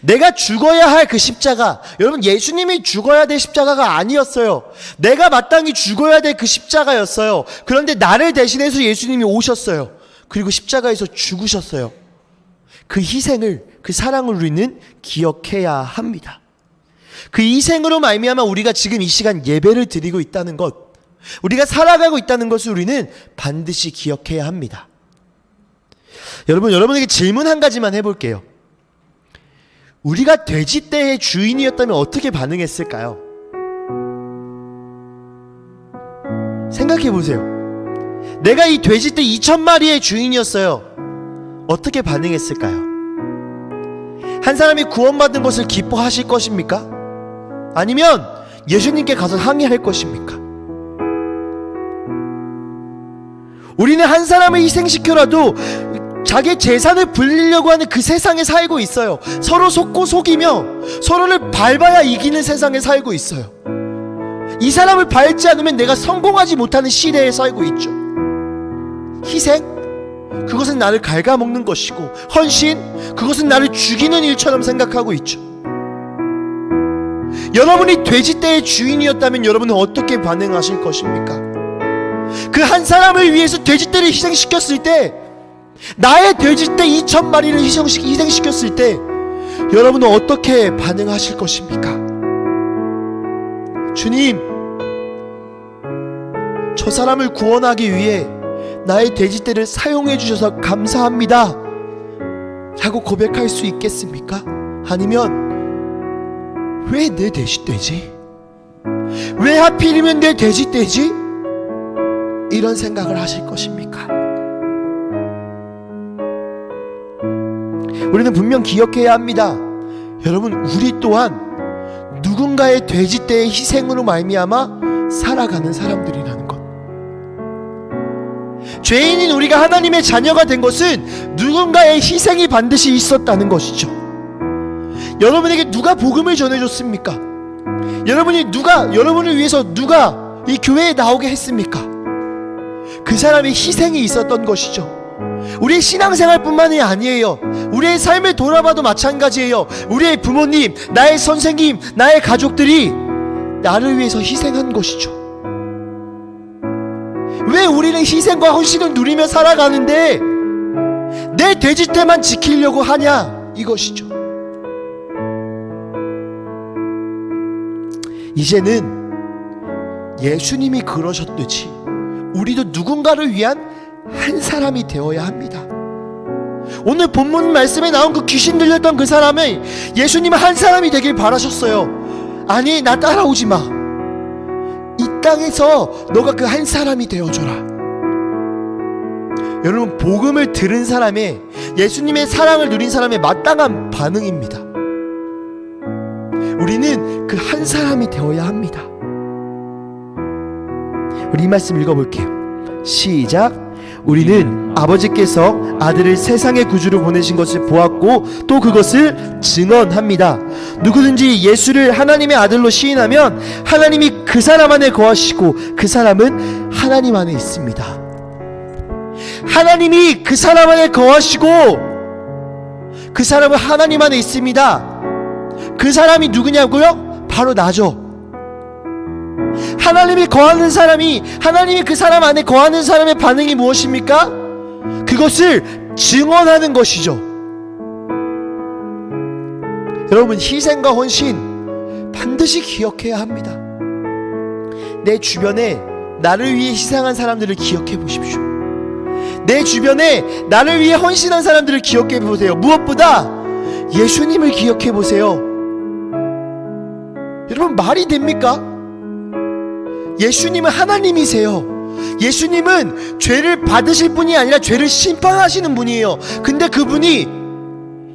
내가 죽어야 할 그 십자가, 여러분, 예수님이 죽어야 될 십자가가 아니었어요. 내가 마땅히 죽어야 될 그 십자가였어요. 그런데 나를 대신해서 예수님이 오셨어요. 그리고 십자가에서 죽으셨어요. 그 희생을, 그 사랑을 우리는 기억해야 합니다. 그 희생으로 말미암아 우리가 지금 이 시간 예배를 드리고 있다는 것, 우리가 살아가고 있다는 것을 우리는 반드시 기억해야 합니다. 여러분에게 질문 한 가지만 해볼게요. 우리가 돼지떼의 주인이었다면 어떻게 반응했을까요? 생각해 보세요. 내가 이 돼지떼 2000마리의 주인이었어요. 어떻게 반응했을까요? 한 사람이 구원받은 것을 기뻐하실 것입니까? 아니면 예수님께 가서 항의할 것입니까? 우리는 한 사람을 희생시켜라도 자기 재산을 불리려고 하는 그 세상에 살고 있어요. 서로 속고 속이며 서로를 밟아야 이기는 세상에 살고 있어요. 이 사람을 밟지 않으면 내가 성공하지 못하는 시대에 살고 있죠. 희생? 그것은 나를 갉아먹는 것이고, 헌신? 그것은 나를 죽이는 일처럼 생각하고 있죠. 여러분이 돼지떼의 주인이었다면 여러분은 어떻게 반응하실 것입니까? 그 한 사람을 위해서 돼지떼를 희생시켰을 때, 나의 돼지떼 2,000마리를 희생시켰을 때 여러분은 어떻게 반응하실 것입니까? 주님, 저 사람을 구원하기 위해 나의 돼지떼를 사용해 주셔서 감사합니다 라고 고백할 수 있겠습니까? 아니면 왜 내 돼지떼지? 왜 하필이면 내 돼지떼지? 이런 생각을 하실 것입니까? 우리는 분명 기억해야 합니다. 여러분, 우리 또한 누군가의 돼지떼의 희생으로 말미암아 살아가는 사람들이라는 것. 죄인인 우리가 하나님의 자녀가 된 것은 누군가의 희생이 반드시 있었다는 것이죠. 여러분에게 누가 복음을 전해줬습니까? 여러분을 위해서 누가 이 교회에 나오게 했습니까? 그 사람의 희생이 있었던 것이죠. 우리의 신앙생활뿐만이 아니에요. 우리의 삶을 돌아봐도 마찬가지예요. 우리의 부모님, 나의 선생님, 나의 가족들이 나를 위해서 희생한 것이죠. 왜 우리는 희생과 헌신을 누리며 살아가는데 내 돼지떼만 지키려고 하냐, 이것이죠. 이제는 예수님이 그러셨듯이 우리도 누군가를 위한 한 사람이 되어야 합니다. 오늘 본문 말씀에 나온 그 귀신 들렸던 그 사람을 예수님은 한 사람이 되길 바라셨어요. 아니, 나 따라오지 마. 이 땅에서 너가 그 한 사람이 되어줘라. 여러분, 복음을 들은 사람의, 예수님의 사랑을 누린 사람의 마땅한 반응입니다. 우리는 그 한 사람이 되어야 합니다. 우리 이 말씀 읽어볼게요. 시작. 우리는 아버지께서 아들을 세상의 구주로 보내신 것을 보았고 또 그것을 증언합니다. 누구든지 예수를 하나님의 아들로 시인하면 하나님이 그 사람 안에 거하시고 그 사람은 하나님 안에 있습니다. 하나님이 그 사람 안에 거하시고 그 사람은 하나님 안에 있습니다. 그 사람이 누구냐고요? 바로 나죠. 하나님이 거하는 사람이, 하나님이 그 사람 안에 거하는 사람의 반응이 무엇입니까? 그것을 증언하는 것이죠. 여러분, 희생과 헌신 반드시 기억해야 합니다. 내 주변에 나를 위해 희생한 사람들을 기억해 보십시오. 내 주변에 나를 위해 헌신한 사람들을 기억해 보세요. 무엇보다 예수님을 기억해 보세요. 여러분, 말이 됩니까? 예수님은 하나님이세요. 예수님은 죄를 받으실 분이 아니라 죄를 심판하시는 분이에요. 근데 그분이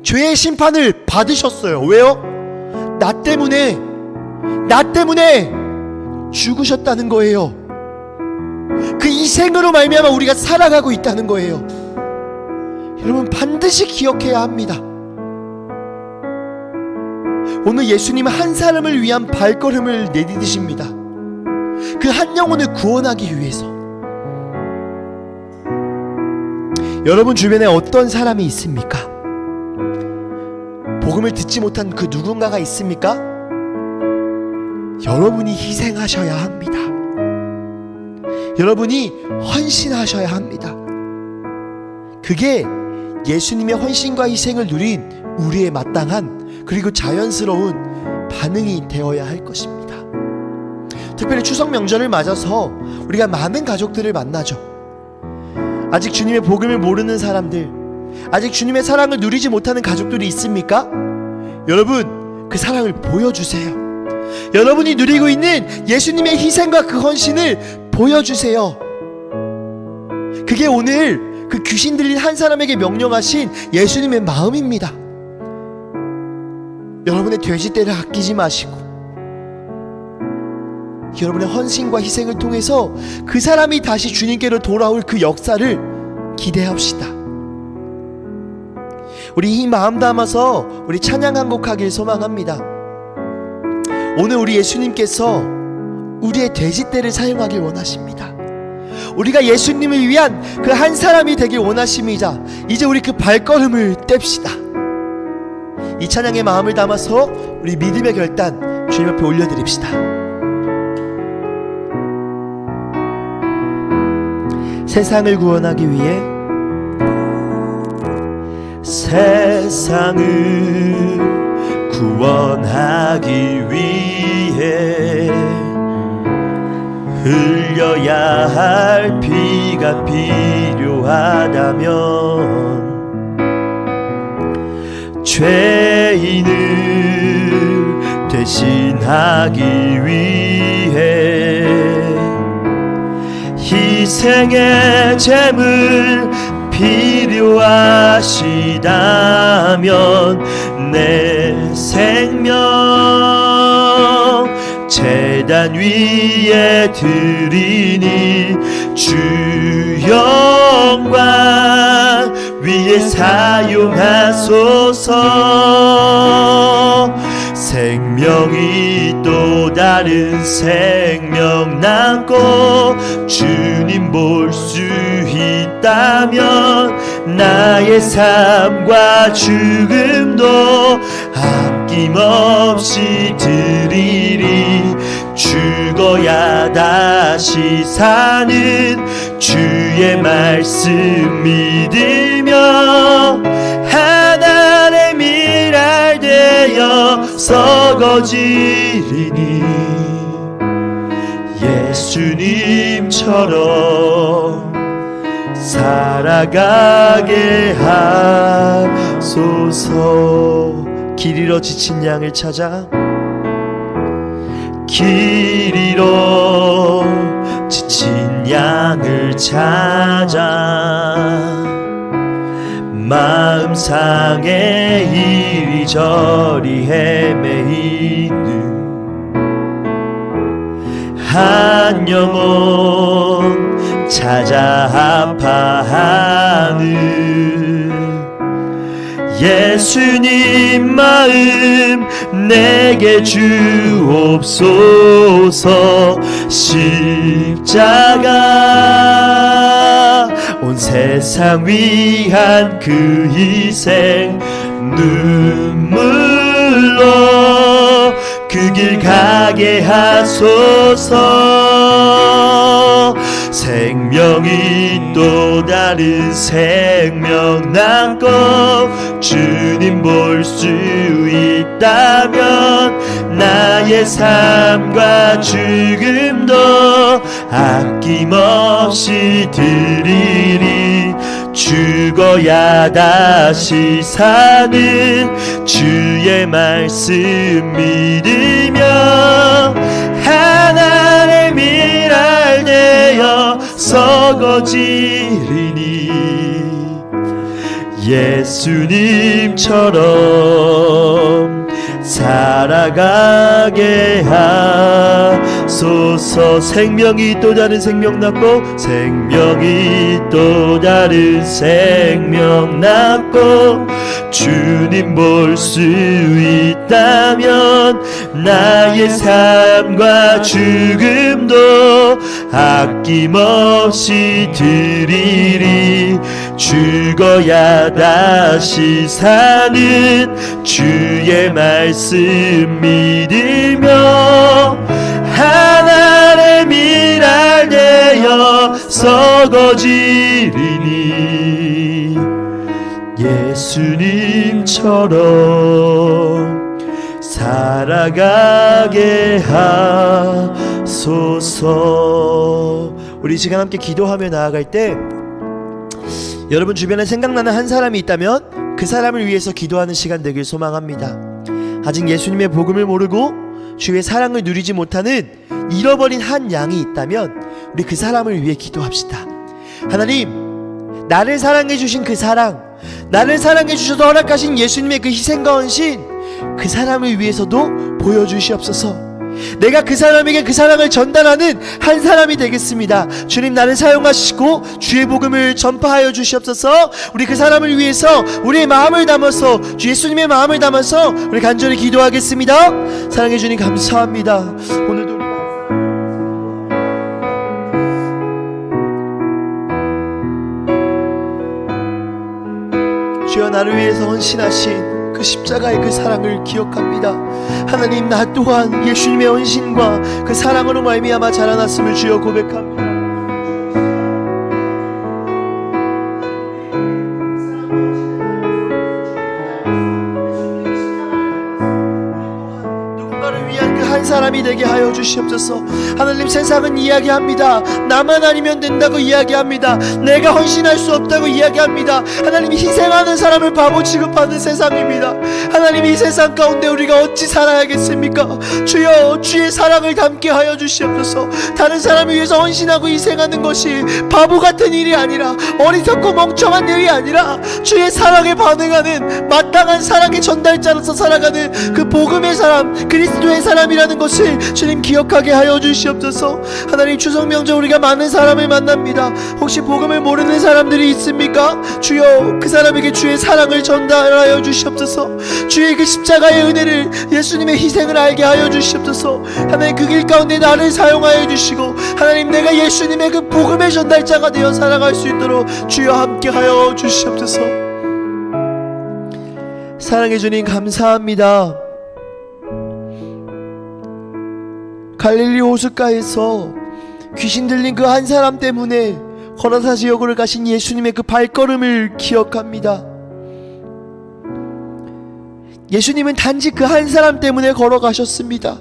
죄의 심판을 받으셨어요. 왜요? 나 때문에 죽으셨다는 거예요. 그 희생으로 말미암아 우리가 살아가고 있다는 거예요. 여러분, 반드시 기억해야 합니다. 오늘 예수님은 한 사람을 위한 발걸음을 내디디십니다. 그 한 영혼을 구원하기 위해서. 여러분 주변에 어떤 사람이 있습니까? 복음을 듣지 못한 그 누군가가 있습니까? 여러분이 희생하셔야 합니다. 여러분이 헌신하셔야 합니다. 그게 예수님의 헌신과 희생을 누린 우리의 마땅한 그리고 자연스러운 반응이 되어야 할 것입니다. 특별히 추석 명절을 맞아서 우리가 많은 가족들을 만나죠. 아직 주님의 복음을 모르는 사람들, 아직 주님의 사랑을 누리지 못하는 가족들이 있습니까? 여러분, 그 사랑을 보여주세요. 여러분이 누리고 있는 예수님의 희생과 그 헌신을 보여주세요. 그게 오늘 그 귀신 들린 한 사람에게 명령하신 예수님의 마음입니다. 여러분의 돼지떼를 아끼지 마시고 여러분의 헌신과 희생을 통해서 그 사람이 다시 주님께로 돌아올 그 역사를 기대합시다. 우리 이 마음 담아서 우리 찬양 한 곡 하길 소망합니다. 오늘 우리 예수님께서 우리의 돼지떼를 사용하길 원하십니다. 우리가 예수님을 위한 그 한 사람이 되길 원하심이자 이제 우리 그 발걸음을 뗍시다. 이 찬양의 마음을 담아서 우리 믿음의 결단 주님 앞에 올려드립시다. 세상을 구원하기 위해 세상을 구원하기 위해 흘려야 할 피가 필요하다면 죄인을 대신하기 위해 희생의 제물 필요하시다면 내 생명 제단 위에 드리니 주 영광 위에 사용하소서. 생명이 또 다른 생명 남고 주님 볼 수 있다면 나의 삶과 죽음도 아낌없이 드리리. 죽어야 다시 사는 주의 말씀 믿으며 하나님의 미랄 되어 썩어지리니 예수님처럼 살아가게 하소서. 길 잃어 지친 양을 찾아 길 잃어 지친 양을 찾아 마음 상해 이리저리 헤매이는 한 영혼 찾아 아파하는 예수님 마음 내게 주옵소서. 십자가 온 세상 위한 그 희생 눈물로 그 길 가게 하소서. 생명이 또 다른 생명 남고 주님 볼 수 있다면 나의 삶과 죽음도 아낌없이 드리리. 죽어야 다시 사는 주의 말씀 믿으며 하나님의 미랄 되어 썩어지리니 예수님처럼 살아가게 하소서. 생명이 또 다른 생명 낳고 생명이 또 다른 생명 낳고 주님 볼 수 있다면 나의 삶과 죽음도 아낌없이 드리리. 죽어야 다시 사는 주의 말씀 믿으며 하나님의 미랄 되어 썩어지리니 예수님처럼 살아가게 하소서. 우리 시간 함께 기도하며 나아갈 때 여러분 주변에 생각나는 한 사람이 있다면 그 사람을 위해서 기도하는 시간 되길 소망합니다. 아직 예수님의 복음을 모르고 주의 사랑을 누리지 못하는 잃어버린 한 양이 있다면 우리 그 사람을 위해 기도합시다. 하나님, 나를 사랑해 주신 그 사랑, 나를 사랑해 주셔서 허락하신 예수님의 그 희생과 헌신, 그 사람을 위해서도 보여주시옵소서. 내가 그 사람에게 그 사랑을 전달하는 한 사람이 되겠습니다. 주님, 나를 사용하시고 주의 복음을 전파하여 주시옵소서. 우리 그 사람을 위해서 우리의 마음을 담아서, 주 예수님의 마음을 담아서 우리 간절히 기도하겠습니다. 사랑해 주님 감사합니다. 오늘도 주여, 나를 위해서 헌신하신 그 십자가의 그 사랑을 기억합니다. 하나님, 나 또한 예수님의 헌신과 그 사랑으로 말미암아 자라났음을 주여 고백합니다. 누군가를 위한 그 한 사람이 되게 하여 주시옵소서. 하나님, 세상은 이야기합니다. 나만 아니면 된다고 이야기합니다. 내가 헌신할 수 없다고 이야기합니다. 하나님, 희생하는 사람을 바보 취급하는 세상입니다. 하나님, 이 세상 가운데 우리가 어찌 살아야겠습니까? 주여, 주의 사랑을 담게 하여 주시옵소서. 다른 사람을 위해서 헌신하고 희생하는 것이 바보 같은 일이 아니라, 어리석고 멍청한 일이 아니라, 주의 사랑에 반응하는 마땅한 사랑의 전달자로서 살아가는 그 복음의 사람, 그리스도의 사람이라는 것을 주님 기억하게 하여 주시옵소서. 하나님, 추석 명절 우리가 많은 사람을 만납니다. 혹시 복음을 모르는 사람들이 있습니까? 주여, 그 사람에게 주의 사랑을 전달하여 주시옵소서. 주의 그 십자가의 은혜를, 예수님의 희생을 알게 하여 주시옵소서. 하나님, 그 길 가운데 나를 사용하여 주시고, 하나님, 내가 예수님의 그 복음의 전달자가 되어 살아갈 수 있도록 주여 함께 하여 주시옵소서. 사랑해 주님 감사합니다. 갈릴리 호숫가에서 귀신 들린 그 한 사람 때문에 거라사 지역으로 가신 예수님의 그 발걸음을 기억합니다. 예수님은 단지 그 한 사람 때문에 걸어가셨습니다.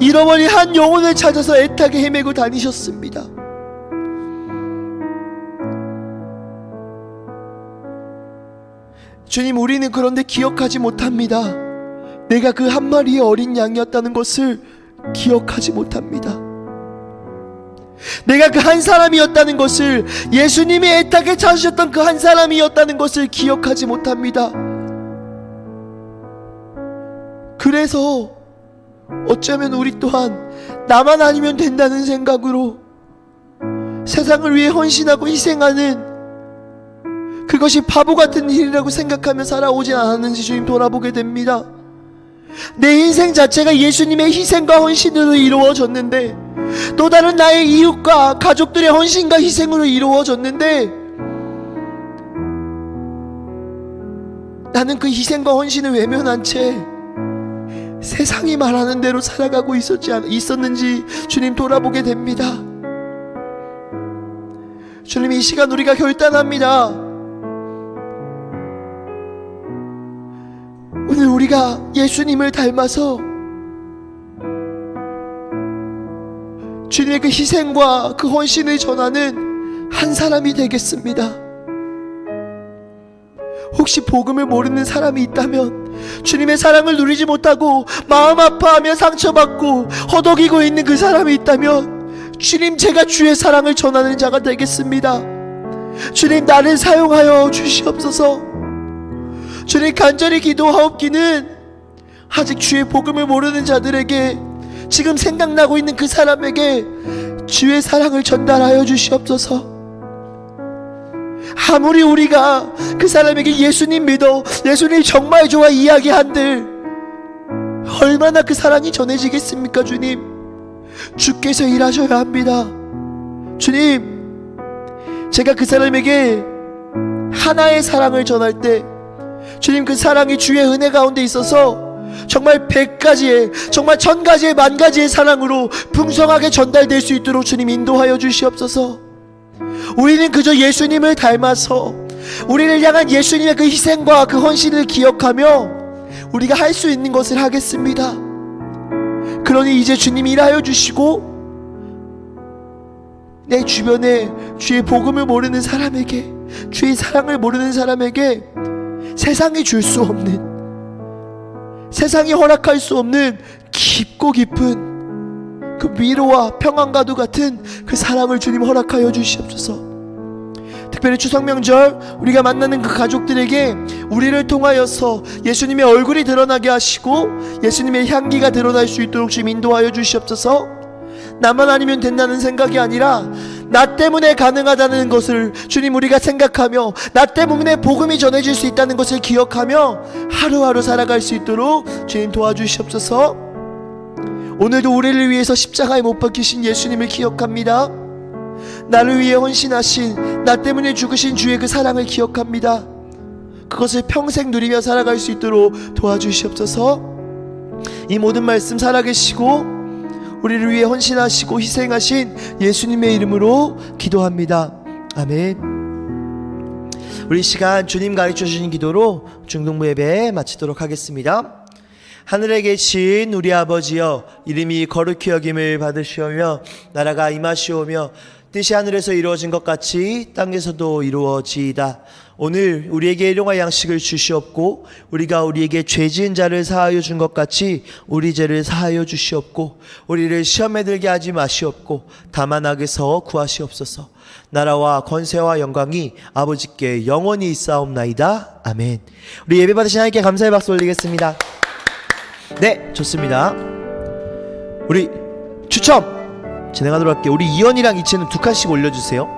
잃어버린 한 영혼을 찾아서 애타게 헤매고 다니셨습니다. 주님, 우리는 그런데 기억하지 못합니다. 내가 그 한 마리의 어린 양이었다는 것을 기억하지 못합니다. 내가 그 한 사람이었다는 것을, 예수님이 애타게 찾으셨던 그 한 사람이었다는 것을 기억하지 못합니다. 그래서 어쩌면 우리 또한 나만 아니면 된다는 생각으로 세상을 위해 헌신하고 희생하는 그것이 바보 같은 일이라고 생각하며 살아오진 않았는지 주님 돌아보게 됩니다. 내 인생 자체가 예수님의 희생과 헌신으로 이루어졌는데, 또 다른 나의 이웃과 가족들의 헌신과 희생으로 이루어졌는데, 나는 그 희생과 헌신을 외면한 채 세상이 말하는 대로 살아가고 있었는지 주님 돌아보게 됩니다. 주님, 이 시간 우리가 결단합니다. 오늘 우리가 예수님을 닮아서 주님의 그 희생과 그 헌신을 전하는 한 사람이 되겠습니다. 혹시 복음을 모르는 사람이 있다면, 주님의 사랑을 누리지 못하고 마음 아파하며 상처받고 허덕이고 있는 그 사람이 있다면, 주님, 제가 주의 사랑을 전하는 자가 되겠습니다. 주님, 나를 사용하여 주시옵소서. 주님, 간절히 기도하옵기는 아직 주의 복음을 모르는 자들에게, 지금 생각나고 있는 그 사람에게 주의 사랑을 전달하여 주시옵소서. 아무리 우리가 그 사람에게 예수님 믿어, 예수님 정말 좋아 이야기한들 얼마나 그 사랑이 전해지겠습니까? 주님, 주께서 일하셔야 합니다. 주님, 제가 그 사람에게 하나의 사랑을 전할 때, 주님, 그 사랑이 주의 은혜 가운데 있어서 정말 100가지의, 정말 1000가지의, 10,000가지의 사랑으로 풍성하게 전달될 수 있도록 주님 인도하여 주시옵소서. 우리는 그저 예수님을 닮아서 우리를 향한 예수님의 그 희생과 그 헌신을 기억하며 우리가 할 수 있는 것을 하겠습니다. 그러니 이제 주님 일하여 주시고, 내 주변에 주의 복음을 모르는 사람에게, 주의 사랑을 모르는 사람에게 세상이 줄 수 없는, 세상이 허락할 수 없는 깊고 깊은 그 위로와 평안과도 같은 그 사랑을 주님 허락하여 주시옵소서. 특별히 추석 명절 우리가 만나는 그 가족들에게 우리를 통하여서 예수님의 얼굴이 드러나게 하시고 예수님의 향기가 드러날 수 있도록 주님 인도하여 주시옵소서. 나만 아니면 된다는 생각이 아니라 나 때문에 가능하다는 것을 주님 우리가 생각하며 나 때문에 복음이 전해질 수 있다는 것을 기억하며 하루하루 살아갈 수 있도록 주님 도와주시옵소서. 오늘도 우리를 위해서 십자가에 못 박히신 예수님을 기억합니다. 나를 위해 헌신하신 나 때문에 죽으신 주의 그 사랑을 기억합니다. 그것을 평생 누리며 살아갈 수 있도록 도와주시옵소서. 이 모든 말씀 살아계시고 우리를 위해 헌신하시고 희생하신 예수님의 이름으로 기도합니다. 아멘. 우리 시간 주님 가르쳐 주신 기도로 중동부 예배 마치도록 하겠습니다. 하늘에 계신 우리 아버지여, 이름이 거룩히 여김을 받으시오며 나라가 임하시오며 뜻이 하늘에서 이루어진 것 같이 땅에서도 이루어지이다. 오늘 우리에게 일용할 양식을 주시옵고 우리가 우리에게 죄 지은 자를 사하여 준 것 같이 우리 죄를 사하여 주시옵고 우리를 시험에 들게 하지 마시옵고 다만 악에서 구하시옵소서. 나라와 권세와 영광이 아버지께 영원히 있사옵나이다. 아멘. 우리 예배 받으신 하나님께 감사의 박수 올리겠습니다. 네, 좋습니다. 우리 추첨 진행하도록 할게요. 우리 이현이랑 이채는 두 칸씩 올려주세요.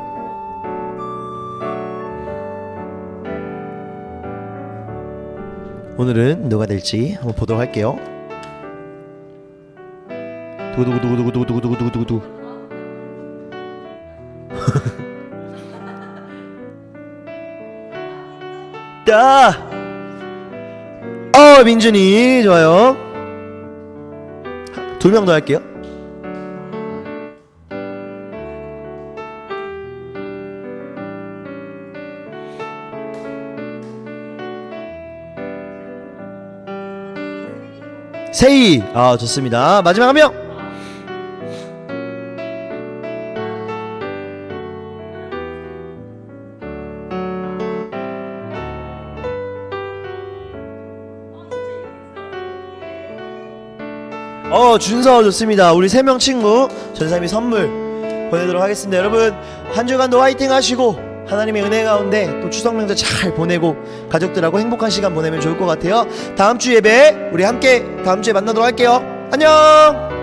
오늘은 누가 될지 한번 보도록 할게요. 두구두구두구두구두구두구두구두구. 야! 민준이 좋아요. 두 명 더 할게요. 세이. 좋습니다. 마지막 한 명. 준서 좋습니다. 우리 3명 친구 전사님이 선물 보내도록 하겠습니다. 여러분 한 주간도 화이팅 하시고 하나님의 은혜 가운데 또 추석 명절 잘 보내고 가족들하고 행복한 시간 보내면 좋을 것 같아요. 다음 주 예배 우리 함께 다음 주에 만나도록 할게요. 안녕.